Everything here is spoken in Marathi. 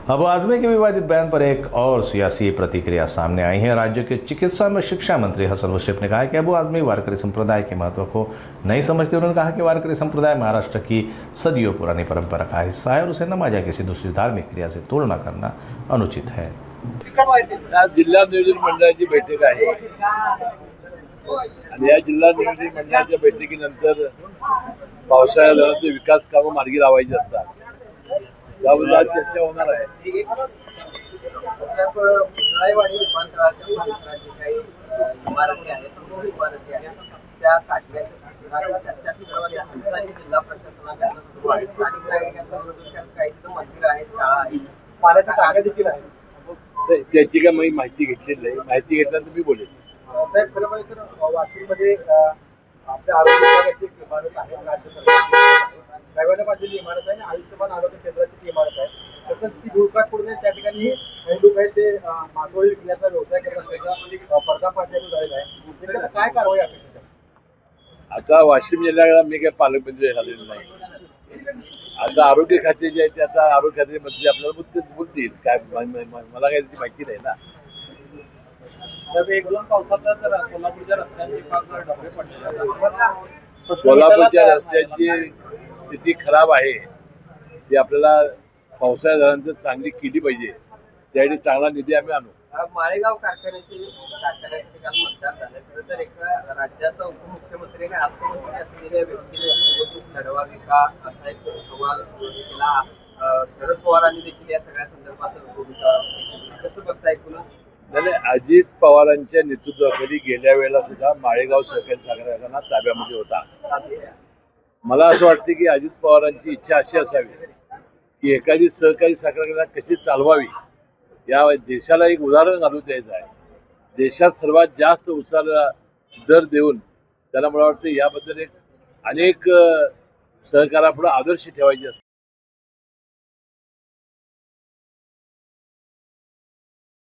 अबू आजमी के विवादित बयान पर एक और सियासी प्रतिक्रिया सामने आई है। राज्य के चिकित्सा एवं शिक्षा मंत्री हसन मुश्रीफ ने कहा कि अबू आजमी वारकरी संप्रदाय के महत्व को नहीं समझते। उन्होंने कहा कि वारकरी संप्रदाय महाराष्ट्र की सदियों पुरानी परंपरा का हिस्सा है और उसे नमाज या किसी दूसरी धार्मिक क्रिया से तुलना करना अनुचित है। आज जिल्हा नियोजन मंडळाची बैठक आहे आणि या जिल्हा नियोजन मंडळाच्या बैठकीनंतर पावसाळ्यात विकास कामं मार्गी लावायची असतात, त्याबद्दल आज चर्चा होणार आहे। त्याची काय मी माहिती घेतलेली नाही, माहिती घेतल्यानंतर मी बोलेन। साहेब खरं म्हणजे तर वाशिममध्ये आपल्या आरोग्य विभागाची एक इमारत आहे, राज्य सरकारची दैवाला बाजूची इमारत आहे आणि आयुष्यमान आरोग्य केंद्राची इमारत आहे। तसंच ती धुळकाट पडून त्या ठिकाणी लोक आहेत ते मासोळी विकण्याचा व्यवसाय करत असल्याचा पर्दाफाश झालेला आहे। त्याला काय कारवाई अपेक्षित आहे? आता वाशिम जिल्ह्याला मी काही पालकमंत्री झालेलो नाही। आता आरोग्य खाते जे आहे ते आता आरोग्य खाते मंत्री आपल्याला बोलतील, काय मला काही त्याची माहिती नाही ना। एक दोन पावसात कोल्हापूरच्या रस्त्यांची डबे पडले, कोल्हापूरच्या रस्त्यांची स्थिती खराब आहे, ती आपल्याला पावसाळ्यात झाल्यानंतर चांगली केली पाहिजे, त्यासाठी चांगला निधी आम्ही आणू। माळेगाव कारखान्यासाठी काल मतदान झालं, खरं तर एका राज्याचा उपमुख्यमंत्री आणि अर्थमंत्री असलेल्या व्यक्तीने निवडणूक लढवावी का असा एक सवाल केला। शरद पवारांनी देखील या सगळ्या संदर्भात भूमिका कसं बघता ऐकून? अजित पवारांच्या नेतृत्वाखाली गेल्या वेळेला सुद्धा माळेगाव सहकारी साखर कारखाना ताब्यामध्ये होता। मला असं वाटतं की अजित पवारांची इच्छा अशी असावी की एखादी सहकारी साखर कारखाना कशी चालवावी, या देशाला एक उदाहरण घालून द्यायचं आहे। देशात सर्वात जास्त उसाला दर देऊन त्याला मला वाटतं याबद्दल एक अनेक सहकारापुढे आदर्श ठेवायचे असतात।